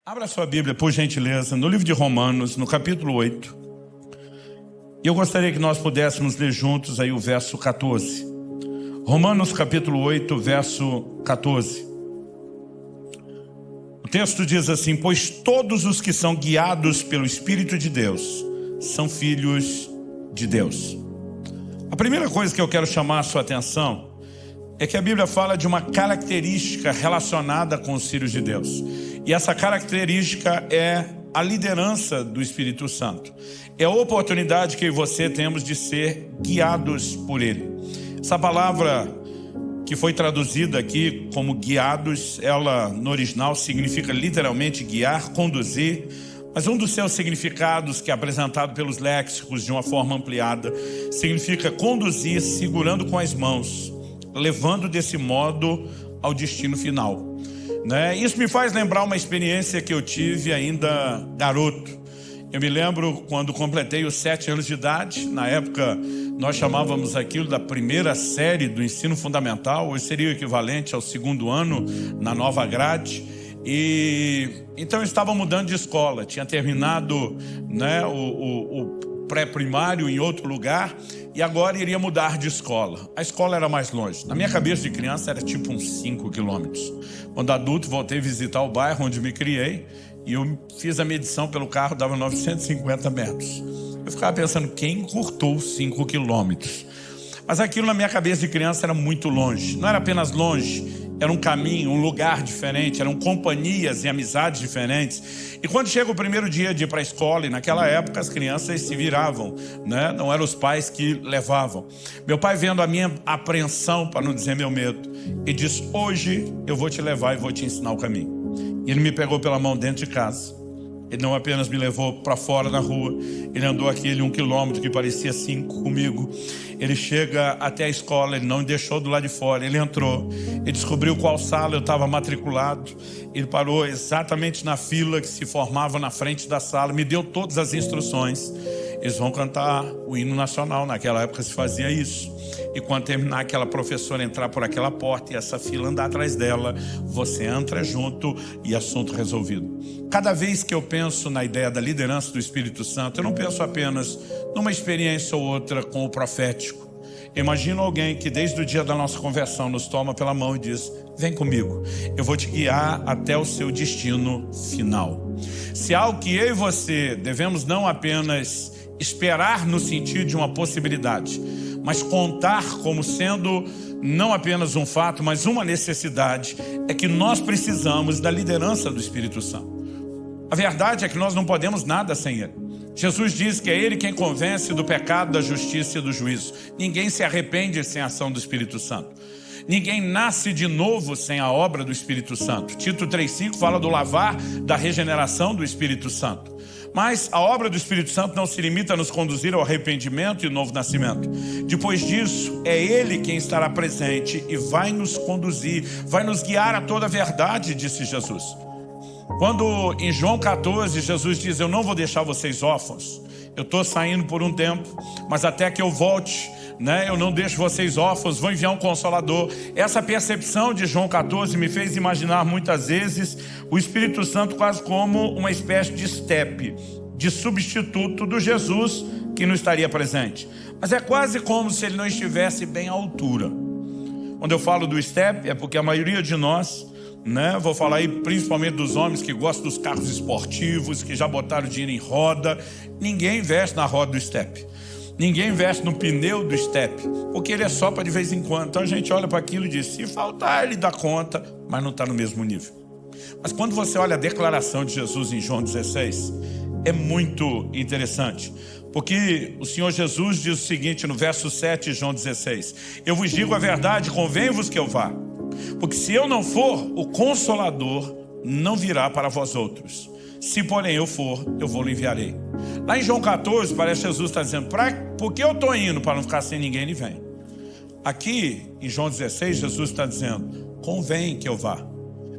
Abra sua Bíblia, por gentileza, no livro de Romanos, no capítulo 8. E eu gostaria que nós pudéssemos ler juntos aí o verso 14. Romanos capítulo 8, verso 14. O texto diz assim: pois todos os que são guiados pelo Espírito de Deus são filhos de Deus. A primeira coisa que eu quero chamar a sua atenção é que a Bíblia fala de uma característica relacionada com os filhos de Deus. E essa característica é a liderança do Espírito Santo. É a oportunidade que eu e você temos de ser guiados por Ele. Essa palavra que foi traduzida aqui como guiados, ela no original significa literalmente guiar, conduzir. Mas um dos seus significados, que é apresentado pelos léxicos de uma forma ampliada, significa conduzir segurando com as mãos, levando desse modo ao destino final. Isso me faz lembrar uma experiência que eu tive ainda garoto. Eu me lembro quando completei os 7 anos de idade. Na época nós chamávamos aquilo da primeira série do ensino fundamental. Hoje seria o equivalente ao 2º ano na nova grade. Então eu estava mudando de escola. Tinha terminado o pré-primário em outro lugar e agora iria mudar de escola. A escola era mais longe. Na minha cabeça de criança era tipo uns 5 quilômetros. Quando adulto voltei a visitar o bairro onde me criei e eu fiz a medição pelo carro, dava 950 metros. Eu ficava pensando, quem encurtou 5 quilômetros? Mas aquilo na minha cabeça de criança era muito longe. Não era apenas longe, era um caminho, um lugar diferente, eram companhias e amizades diferentes. E quando chega o primeiro dia de ir para a escola, e naquela época as crianças se viravam, não eram os pais que levavam. Meu pai, vendo a minha apreensão, para não dizer meu medo, ele disse: hoje eu vou te levar e vou te ensinar o caminho. E ele me pegou pela mão dentro de casa. Ele não apenas me levou para fora na rua, ele andou aquele 1 quilômetro que parecia 5 comigo. Ele chega até a escola, ele não me deixou do lado de fora, ele entrou, ele descobriu qual sala eu estava matriculado, ele parou exatamente na fila que se formava na frente da sala, me deu todas as instruções. Eles vão cantar o hino nacional, naquela época se fazia isso. E quando terminar, aquela professora entrar por aquela porta e essa fila andar atrás dela, você entra junto e assunto resolvido. Cada vez que eu penso na ideia da liderança do Espírito Santo, eu não penso apenas numa experiência ou outra com o profético. Imagino alguém que desde o dia da nossa conversão nos toma pela mão e diz: vem comigo, eu vou te guiar até o seu destino final. Se há algo que eu e você devemos não apenas esperar no sentido de uma possibilidade, mas contar como sendo não apenas um fato, mas uma necessidade, é que nós precisamos da liderança do Espírito Santo. A verdade é que nós não podemos nada sem Ele. Jesus diz que é Ele quem convence do pecado, da justiça e do juízo. Ninguém se arrepende sem a ação do Espírito Santo. Ninguém nasce de novo sem a obra do Espírito Santo. Tito 3,5 fala do lavar, da regeneração do Espírito Santo. Mas a obra do Espírito Santo não se limita a nos conduzir ao arrependimento e novo nascimento. Depois disso, é Ele quem estará presente e vai nos conduzir, vai nos guiar a toda a verdade, disse Jesus. Quando em João 14, Jesus diz: eu não vou deixar vocês órfãos, eu estou saindo por um tempo, mas até que eu volte, eu não deixo vocês órfãos, vou enviar um Consolador. Essa percepção de João 14 me fez imaginar muitas vezes o Espírito Santo quase como uma espécie de estepe, de substituto do Jesus que não estaria presente. Mas é quase como se ele não estivesse bem à altura. Quando eu falo do estepe, é porque a maioria de nós, vou falar aí principalmente dos homens que gostam dos carros esportivos, que já botaram dinheiro em roda. Ninguém investe na roda do estepe. Ninguém investe no pneu do estepe, porque ele é só para de vez em quando. Então a gente olha para aquilo e diz: se faltar, ele dá conta, mas não está no mesmo nível. Mas quando você olha a declaração de Jesus em João 16, é muito interessante. Porque o Senhor Jesus diz o seguinte no verso 7 de João 16: eu vos digo a verdade, convém-vos que eu vá. Porque se eu não for, o Consolador não virá para vós outros. Se porém eu for, eu vou lhe enviarei. Lá em João 14, parece que Jesus está dizendo: porque eu estou indo para não ficar sem ninguém, ele vem. Aqui em João 16, Jesus está dizendo: convém que eu vá.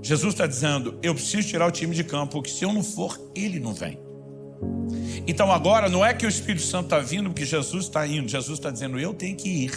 Jesus está dizendo: eu preciso tirar o time de campo, porque se eu não for, ele não vem. Então agora não é que o Espírito Santo está vindo porque Jesus está indo. Jesus está dizendo: eu tenho que ir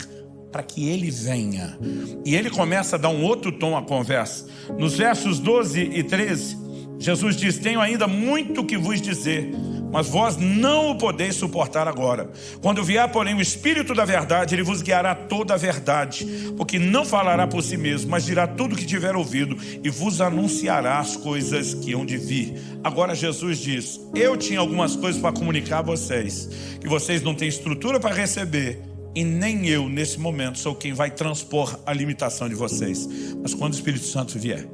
para que ele venha. E ele começa a dar um outro tom à conversa. Nos versos 12 e 13, Jesus diz: tenho ainda muito que vos dizer, mas vós não o podeis suportar agora. Quando vier, porém, o Espírito da verdade, ele vos guiará toda a verdade, porque não falará por si mesmo, mas dirá tudo o que tiver ouvido e vos anunciará as coisas que hão de vir. Agora Jesus diz: eu tinha algumas coisas para comunicar a vocês, que vocês não têm estrutura para receber, e nem eu, nesse momento, sou quem vai transpor a limitação de vocês. Mas quando o Espírito Santo vier,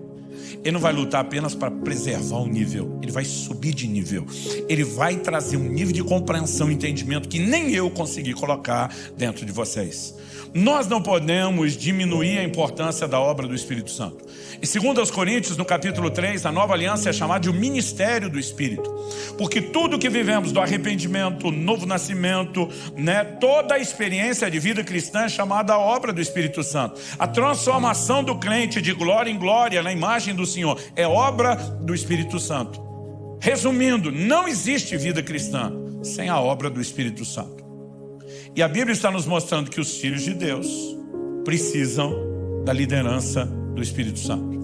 ele não vai lutar apenas para preservar o nível, ele vai subir de nível. Ele vai trazer um nível de compreensão e entendimento que nem eu consegui colocar dentro de vocês. Nós não podemos diminuir a importância da obra do Espírito Santo. Em 2 Coríntios, no capítulo 3, a nova aliança é chamada de o ministério do Espírito. Porque tudo que vivemos do arrependimento, novo nascimento, toda a experiência de vida cristã é chamada a obra do Espírito Santo. A transformação do crente de glória em glória na imagem do Senhor é obra do Espírito Santo. Resumindo, não existe vida cristã sem a obra do Espírito Santo. E a Bíblia está nos mostrando que os filhos de Deus precisam da liderança do Espírito Santo.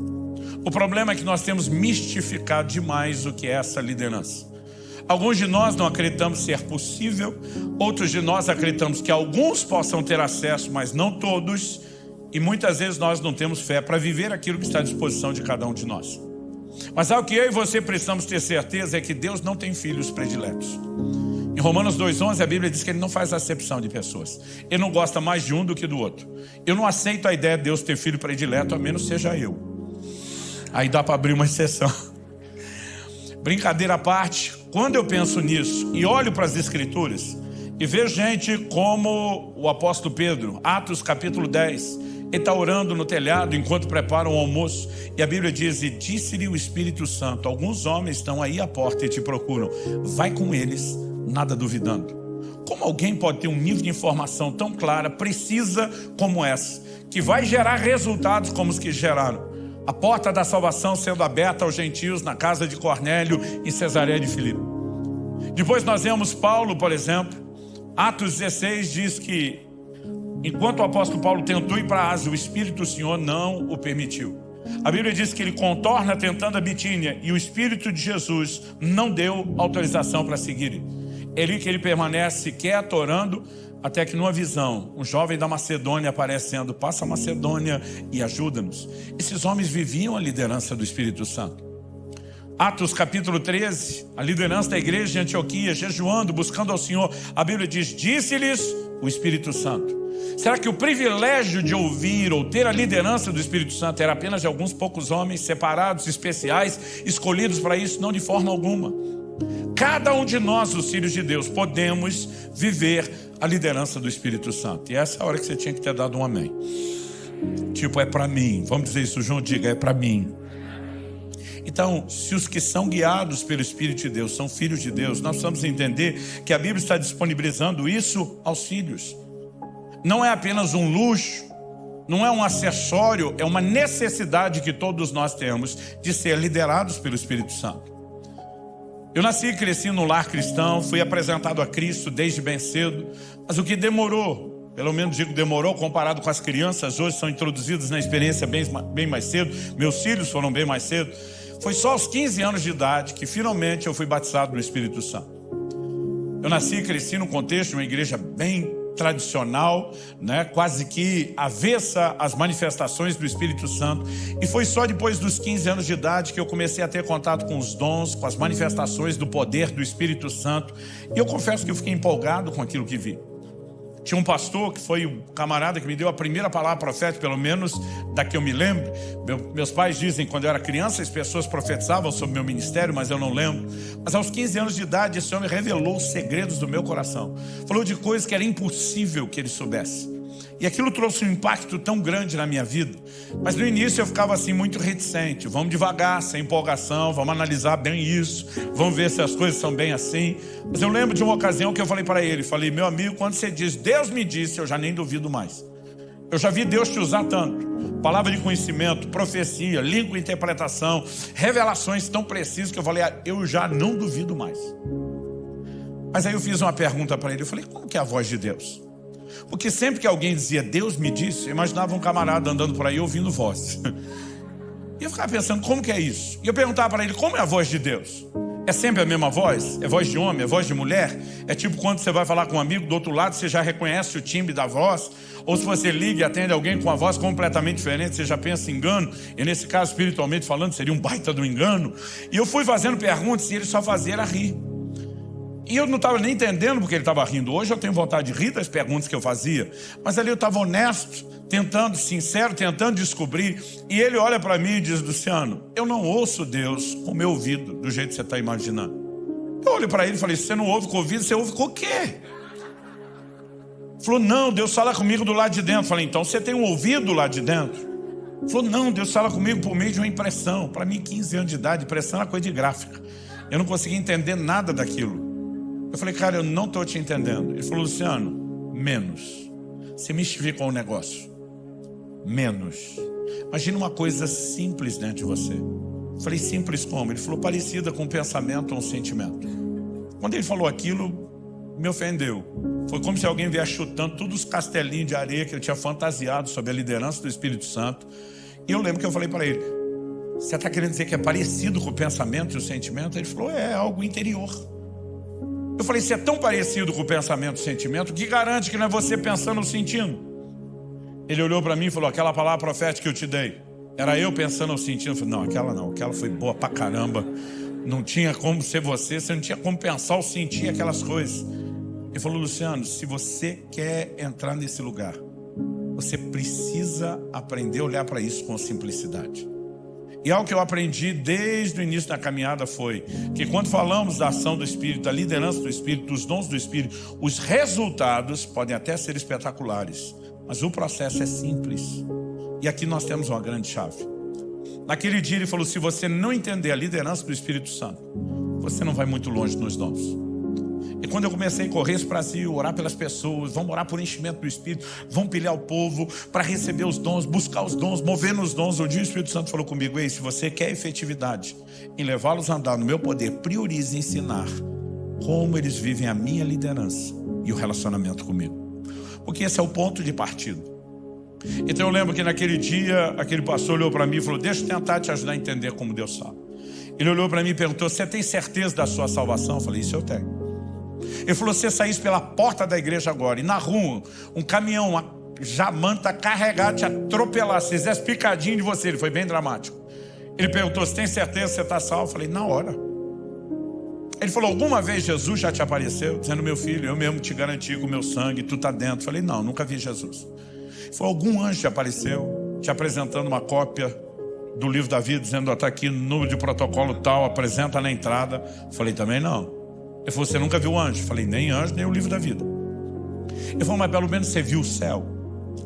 O problema é que nós temos mistificado demais o que é essa liderança. Alguns de nós não acreditamos ser possível, outros de nós acreditamos que alguns possam ter acesso, mas não todos, e muitas vezes nós não temos fé para viver aquilo que está à disposição de cada um de nós. Mas algo que eu e você precisamos ter certeza é que Deus não tem filhos prediletos. Em Romanos 2,11 a Bíblia diz que ele não faz acepção de pessoas. Ele não gosta mais de um do que do outro. Eu não aceito a ideia de Deus ter filho predileto, a menos seja eu. Aí dá para abrir uma exceção. Brincadeira à parte, quando eu penso nisso e olho para as Escrituras e vejo gente como o apóstolo Pedro, Atos capítulo 10, ele está orando no telhado enquanto preparam o almoço, e a Bíblia diz: e disse-lhe o Espírito Santo, alguns homens estão aí à porta e te procuram, vai com eles, nada duvidando. Como alguém pode ter um nível de informação tão clara, precisa como essa, que vai gerar resultados como os que geraram? A porta da salvação sendo aberta aos gentios na casa de Cornélio em Cesareia de Filipe. Depois nós vemos Paulo, por exemplo. Atos 16 diz que enquanto o apóstolo Paulo tentou ir para a Ásia, o Espírito do Senhor não o permitiu. A Bíblia diz que ele contorna tentando a Bitínia e o Espírito de Jesus não deu autorização para seguir. É ali que ele permanece quieto, orando, até que numa visão, um jovem da Macedônia aparecendo: passa a Macedônia e ajuda-nos. Esses homens viviam a liderança do Espírito Santo. Atos capítulo 13, a liderança da igreja de Antioquia, jejuando, buscando ao Senhor. A Bíblia diz: disse-lhes o Espírito Santo. Será que o privilégio de ouvir ou ter a liderança do Espírito Santo era apenas de alguns poucos homens separados, especiais, escolhidos para isso? Não, de forma alguma. Cada um de nós, os filhos de Deus, podemos viver a liderança do Espírito Santo. E essa é a hora que você tinha que ter dado um amém. Tipo, é para mim. Vamos dizer isso, João, diga, é para mim. Então, se os que são guiados pelo Espírito de Deus são filhos de Deus, nós precisamos entender que a Bíblia está disponibilizando isso aos filhos. Não é apenas um luxo, não é um acessório, é uma necessidade que todos nós temos de ser liderados pelo Espírito Santo. Eu nasci e cresci no lar cristão, fui apresentado a Cristo desde bem cedo, mas o que demorou, pelo menos digo demorou, comparado com as crianças, hoje são introduzidas na experiência bem mais cedo, meus filhos foram bem mais cedo, foi só aos 15 anos de idade que finalmente eu fui batizado no Espírito Santo. Eu nasci e cresci no contexto de uma igreja bem tradicional, quase que avessa às manifestações do Espírito Santo, e foi só depois dos 15 anos de idade que eu comecei a ter contato com os dons, com as manifestações do poder do Espírito Santo, e eu confesso que eu fiquei empolgado com aquilo que vi. Tinha um pastor que foi o camarada que me deu a primeira palavra profética, pelo menos da que eu me lembro. Meus pais dizem que quando eu era criança as pessoas profetizavam sobre meu ministério, mas eu não lembro. Mas aos 15 anos de idade esse homem revelou os segredos do meu coração. Falou de coisas que era impossível que ele soubesse. E aquilo trouxe um impacto tão grande na minha vida. Mas no início eu ficava assim muito reticente. Vamos devagar, sem empolgação, vamos analisar bem isso, vamos ver se as coisas são bem assim. Mas eu lembro de uma ocasião que eu falei para ele, falei: meu amigo, quando você diz Deus me disse, eu já nem duvido mais. Eu já vi Deus te usar tanto. Palavra de conhecimento, profecia, língua e interpretação, revelações tão precisas que eu falei: eu já não duvido mais. Mas aí eu fiz uma pergunta para ele, eu falei: como que é a voz de Deus? Porque sempre que alguém dizia Deus me disse, eu imaginava um camarada andando por aí ouvindo voz. E eu ficava pensando, como que é isso? E eu perguntava para ele, como é a voz de Deus? É sempre a mesma voz? É voz de homem? É voz de mulher? É tipo quando você vai falar com um amigo do outro lado, você já reconhece o timbre da voz? Ou se você liga e atende alguém com uma voz completamente diferente, você já pensa em engano? E nesse caso, espiritualmente falando, seria um baita do engano. E eu fui fazendo perguntas e ele só fazia era rir. E eu não estava nem entendendo porque ele estava rindo. Hoje eu tenho vontade de rir das perguntas que eu fazia. Mas ali eu estava honesto, sincero, tentando descobrir. E ele olha para mim e diz, Luciano, eu não ouço Deus com o meu ouvido, do jeito que você está imaginando. Eu olho para ele e falei, se você não ouve com o ouvido, você ouve com o quê? Ele falou, não, Deus fala comigo do lado de dentro. Eu falei, então você tem um ouvido lá de dentro? Ele falou, não, Deus fala comigo por meio de uma impressão. Para mim, 15 anos de idade, impressão era coisa de gráfica. Eu não conseguia entender nada daquilo. Eu falei, cara, eu não estou te entendendo. Ele falou, Luciano, menos. Você mistificou o negócio. Menos. Imagina uma coisa simples dentro de você. Eu falei, simples como? Ele falou, parecida com um pensamento ou um sentimento. Quando ele falou aquilo, me ofendeu. Foi como se alguém viesse chutando todos os castelinhos de areia que eu tinha fantasiado sobre a liderança do Espírito Santo. E eu lembro que eu falei para ele, você está querendo dizer que é parecido com o pensamento e o sentimento? Ele falou, é algo interior. Eu falei, se é tão parecido com o pensamento e o sentimento, que garante que não é você pensando ou sentindo? Ele olhou para mim e falou, aquela palavra profética que eu te dei, era eu pensando ou sentindo? Eu falei, não, aquela foi boa pra caramba. Não tinha como ser você não tinha como pensar ou sentir aquelas coisas. Ele falou, Luciano, se você quer entrar nesse lugar, você precisa aprender a olhar para isso com simplicidade. E algo que eu aprendi desde o início da caminhada foi que quando falamos da ação do Espírito, da liderança do Espírito, dos dons do Espírito, os resultados podem até ser espetaculares, mas o processo é simples. E aqui nós temos uma grande chave. Naquele dia ele falou, se você não entender a liderança do Espírito Santo, você não vai muito longe nos dons. E quando eu comecei a correr esse Brasil, orar pelas pessoas, vamos orar por enchimento do Espírito, vamos pilhar o povo para receber os dons, buscar os dons, mover nos dons. Um dia o Espírito Santo falou comigo, ei, se você quer efetividade em levá-los a andar no meu poder, priorize ensinar como eles vivem a minha liderança e o relacionamento comigo. Porque esse é o ponto de partida. Então eu lembro que naquele dia, aquele pastor olhou para mim e falou, deixa eu tentar te ajudar a entender como Deus sabe. Ele olhou para mim e perguntou, você tem certeza da sua salvação? Eu falei, isso eu tenho. Ele falou, se você saísse pela porta da igreja agora e na rua, um caminhão, uma jamanta carregada te atropelar, se fizesse picadinho de você, ele foi bem dramático. Ele perguntou, você tem certeza que você está salvo? Eu falei, na hora. Ele falou, alguma vez Jesus já te apareceu? Dizendo, meu filho, eu mesmo te garanti com o meu sangue, tu está dentro. Eu falei, não, nunca vi Jesus. Ele falou, algum anjo te apareceu, te apresentando uma cópia do livro da vida, dizendo, está aqui no número de protocolo tal, apresenta na entrada. Eu falei, também não. Ele falou, você nunca viu anjo? Eu falei, nem anjo, nem o livro da vida. Ele falou, mas pelo menos você viu o céu?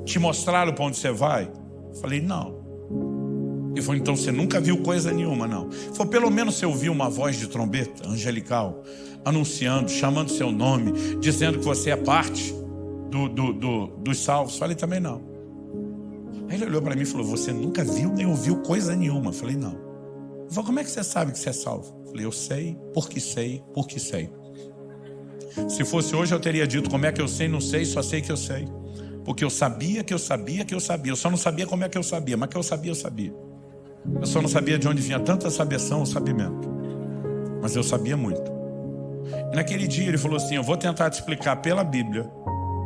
Te mostraram para onde você vai? Eu falei, não. Ele falou, então você nunca viu coisa nenhuma, não. Ele falou, pelo menos você ouviu uma voz de trombeta angelical, anunciando, chamando seu nome, dizendo que você é parte dos salvos? Eu falei, também não. Aí ele olhou para mim e falou, você nunca viu nem ouviu coisa nenhuma? Eu falei, não. Ele falou, como é que você sabe que você é salvo? Eu falei, eu sei, porque sei, porque sei. Se fosse hoje eu teria dito como é que eu sei, não sei, só sei que eu sei. Porque eu sabia que eu sabia que eu sabia. Eu só não sabia como é que eu sabia, mas que eu sabia, eu sabia. Eu só não sabia de onde vinha tanta sabeção ou sabimento. Mas eu sabia muito. E naquele dia ele falou assim, eu vou tentar te explicar pela Bíblia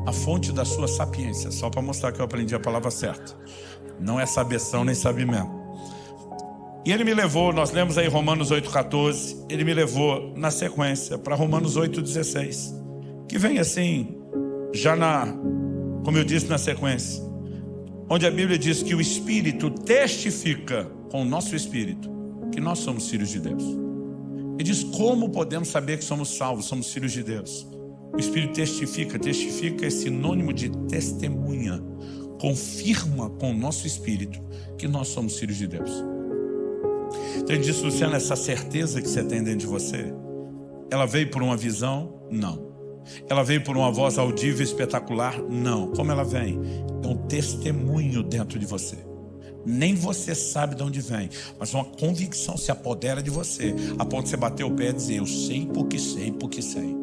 a fonte da sua sapiência, só para mostrar que eu aprendi a palavra certa. Não é sabeção nem sabimento. E ele me levou, nós lemos aí Romanos 8,14, ele me levou na sequência para Romanos 8,16, que vem assim, já como eu disse, na sequência, onde a Bíblia diz que o Espírito testifica com o nosso Espírito que nós somos filhos de Deus. Ele diz, como podemos saber que somos salvos, somos filhos de Deus? O Espírito testifica é sinônimo de testemunha, confirma com o nosso Espírito que nós somos filhos de Deus. Então ele disse, Luciano, essa certeza que você tem dentro de você, ela veio por uma visão? Não. Ela veio por uma voz audível espetacular? Não. Como ela vem? É um testemunho dentro de você. Nem você sabe de onde vem, mas uma convicção se apodera de você, a ponto de você bater o pé e dizer, eu sei porque sei, porque sei.